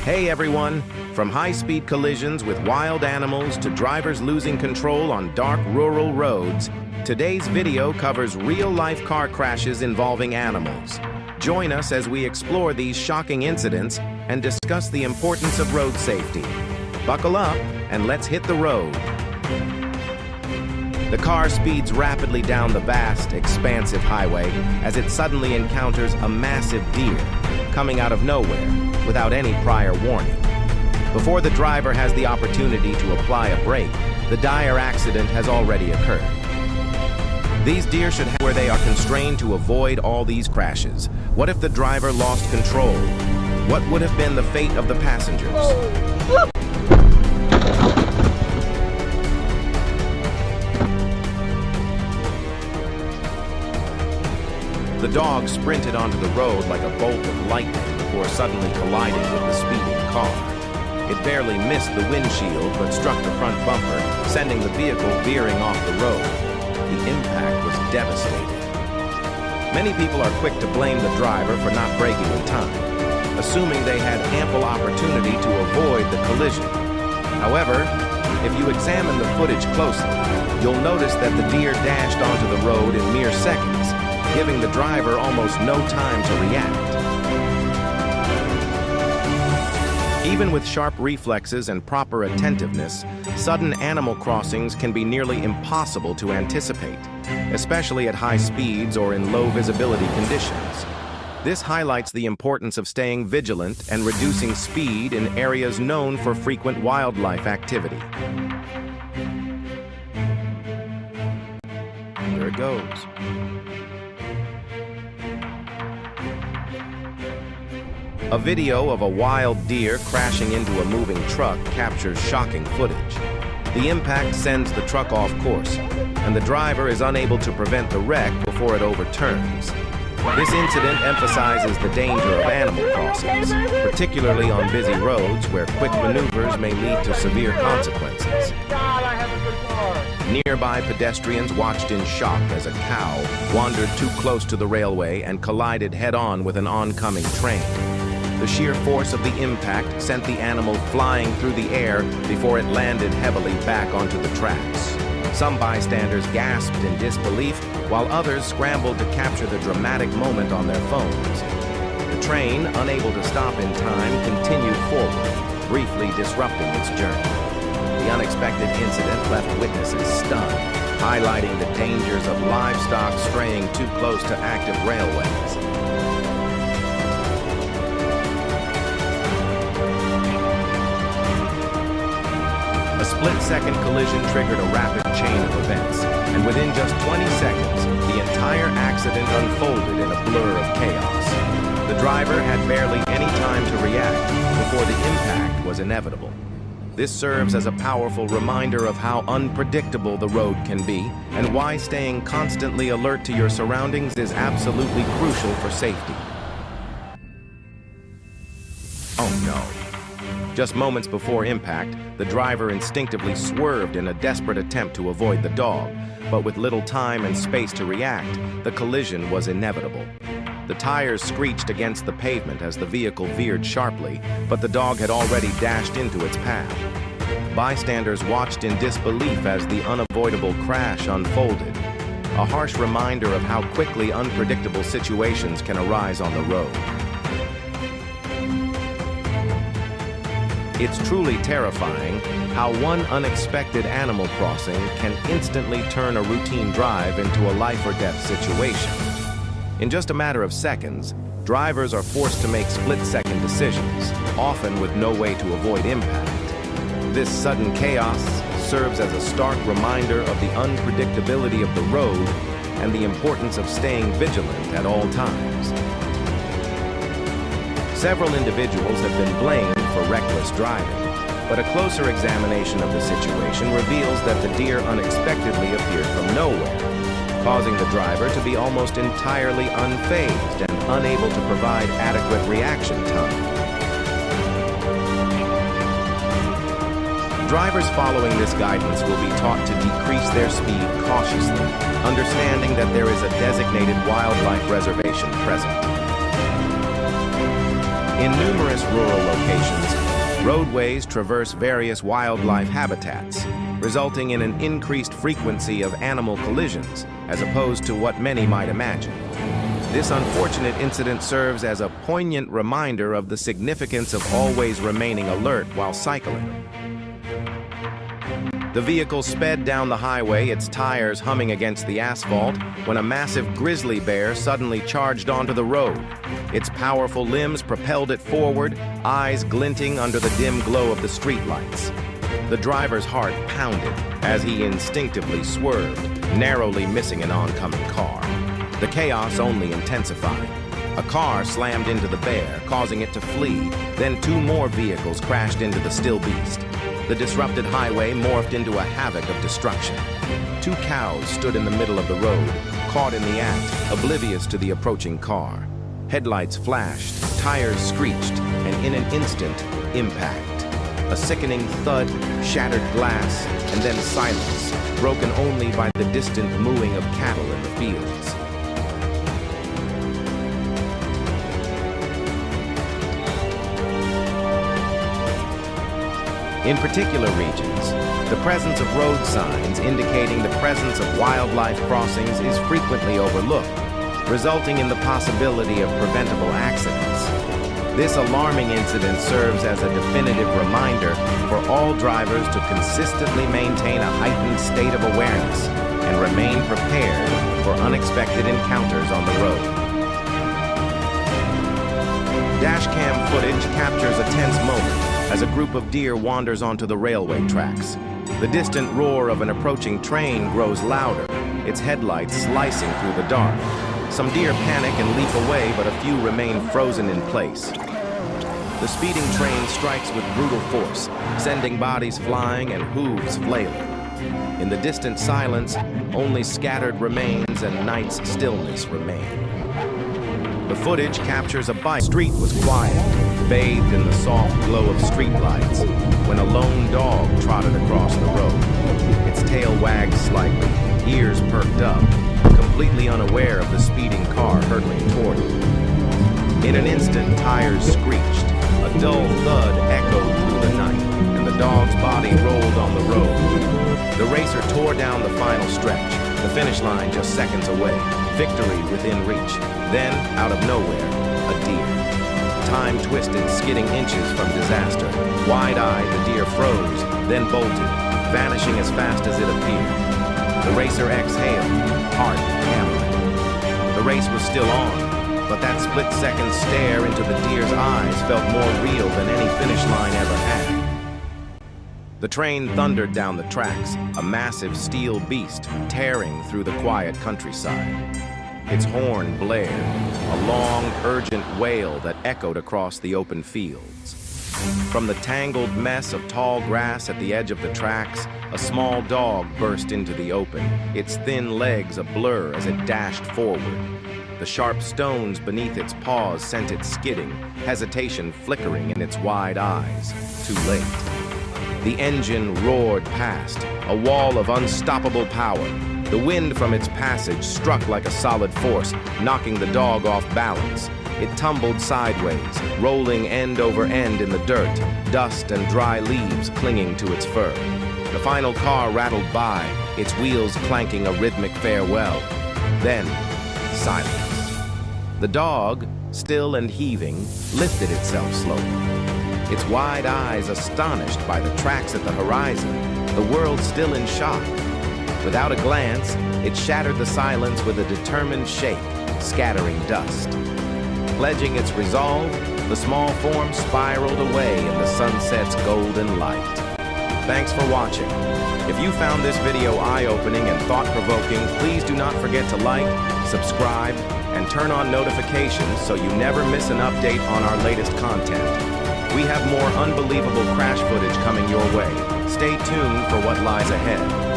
Hey everyone! From high-speed collisions with wild animals to drivers losing control on dark rural roads, today's video covers real-life car crashes involving animals. Join us as we explore these shocking incidents and discuss the importance of road safety. Buckle up and let's hit the road. The car speeds rapidly down the vast, expansive highway as it suddenly encounters a massive deer coming out of nowhere without any prior warning. Before the driver has the opportunity to apply a brake, the dire accident has already occurred. These deer should have where they are constrained to avoid all these crashes. What if the driver lost control? What would have been the fate of the passengers? The dog sprinted onto the road like a bolt of lightning before suddenly colliding with the speeding car. It barely missed the windshield but struck the front bumper, sending the vehicle veering off the road. The impact was devastating. Many people are quick to blame the driver for not braking in time, assuming they had ample opportunity to avoid the collision. However, if you examine the footage closely, you'll notice that the deer dashed onto the road in mere seconds, giving the driver almost no time to react. Even with sharp reflexes and proper attentiveness, sudden animal crossings can be nearly impossible to anticipate, especially at high speeds or in low visibility conditions. This highlights the importance of staying vigilant and reducing speed in areas known for frequent wildlife activity. There it goes. A video of a wild deer crashing into a moving truck captures shocking footage. The impact sends the truck off course, and the driver is unable to prevent the wreck before it overturns. This incident emphasizes the danger of animal crossings, particularly on busy roads where quick maneuvers may lead to severe consequences. Nearby pedestrians watched in shock as a cow wandered too close to the railway and collided head-on with an oncoming train. The sheer force of the impact sent the animal flying through the air before it landed heavily back onto the tracks. Some bystanders gasped in disbelief, while others scrambled to capture the dramatic moment on their phones. The train, unable to stop in time, continued forward, briefly disrupting its journey. The unexpected incident left witnesses stunned, highlighting the dangers of livestock straying too close to active railways. A split-second collision triggered a rapid chain of events, and within just 20 seconds, the entire accident unfolded in a blur of chaos. The driver had barely any time to react before the impact was inevitable. This serves as a powerful reminder of how unpredictable the road can be and why staying constantly alert to your surroundings is absolutely crucial for safety. Oh no. Just moments before impact, the driver instinctively swerved in a desperate attempt to avoid the dog, but with little time and space to react, the collision was inevitable. The tires screeched against the pavement as the vehicle veered sharply, but the dog had already dashed into its path. Bystanders watched in disbelief as the unavoidable crash unfolded, a harsh reminder of how quickly unpredictable situations can arise on the road. It's truly terrifying how one unexpected animal crossing can instantly turn a routine drive into a life-or-death situation. In just a matter of seconds, drivers are forced to make split-second decisions, often with no way to avoid impact. This sudden chaos serves as a stark reminder of the unpredictability of the road and the importance of staying vigilant at all times. Several individuals have been blamed for reckless driving, but a closer examination of the situation reveals that the deer unexpectedly appeared from nowhere, causing the driver to be almost entirely unfazed and unable to provide adequate reaction time. Drivers following this guidance will be taught to decrease their speed cautiously, understanding that there is a designated wildlife reservation present. In numerous rural locations, roadways traverse various wildlife habitats, resulting in an increased frequency of animal collisions, as opposed to what many might imagine. This unfortunate incident serves as a poignant reminder of the significance of always remaining alert while cycling. The vehicle sped down the highway, its tires humming against the asphalt, when a massive grizzly bear suddenly charged onto the road. Its powerful limbs propelled it forward, eyes glinting under the dim glow of the streetlights. The driver's heart pounded as he instinctively swerved, narrowly missing an oncoming car. The chaos only intensified. A car slammed into the bear, causing it to flee. Then two more vehicles crashed into the still beast. The disrupted highway morphed into a havoc of destruction. Two cows stood in the middle of the road, caught in the act, oblivious to the approaching car. Headlights flashed, tires screeched, and in an instant, impact. A sickening thud, shattered glass, and then silence, broken only by the distant mooing of cattle in the fields. In particular regions, the presence of road signs indicating the presence of wildlife crossings is frequently overlooked, resulting in the possibility of preventable accidents. This alarming incident serves as a definitive reminder for all drivers to consistently maintain a heightened state of awareness and remain prepared for unexpected encounters on the road. Dashcam footage captures a tense moment as a group of deer wanders onto the railway tracks. The distant roar of an approaching train grows louder, its headlights slicing through the dark. Some deer panic and leap away, but a few remain frozen in place. The speeding train strikes with brutal force, sending bodies flying and hooves flailing. In the distant silence, only scattered remains and night's stillness remain. The footage captures a bike. The street was quiet, bathed in the soft glow of streetlights, when a lone dog trotted across the road. Its tail wagged slightly, ears perked up, completely unaware of the speeding car hurtling toward it. In an instant, tires screeched. A dull thud echoed through the night, and the dog's body rolled on the road. The racer tore down the final stretch, the finish line just seconds away, victory within reach. Then, out of nowhere, a deer. Time twisted, skidding inches from disaster. Wide-eyed, the deer froze, then bolted, vanishing as fast as it appeared. The racer exhaled, heart hammering. The race was still on, but that split-second stare into the deer's eyes felt more real than any finish line ever had. The train thundered down the tracks, a massive steel beast tearing through the quiet countryside. Its horn blared, a long, urgent wail that echoed across the open fields. From the tangled mess of tall grass at the edge of the tracks, a small dog burst into the open, its thin legs a blur as it dashed forward. The sharp stones beneath its paws sent it skidding, hesitation flickering in its wide eyes. Too late. The engine roared past, a wall of unstoppable power. The wind from its passage struck like a solid force, knocking the dog off balance. It tumbled sideways, rolling end over end in the dirt, dust and dry leaves clinging to its fur. The final car rattled by, its wheels clanking a rhythmic farewell. Then, silence. The dog, still and heaving, lifted itself slowly, its wide eyes astonished by the tracks at the horizon, the world still in shock. Without a glance, it shattered the silence with a determined shake, scattering dust. Pledging its resolve, the small form spiraled away in the sunset's golden light. Thanks for watching. If you found this video eye-opening and thought-provoking, please do not forget to like, subscribe, and turn on notifications so you never miss an update on our latest content. We have more unbelievable crash footage coming your way. Stay tuned for what lies ahead.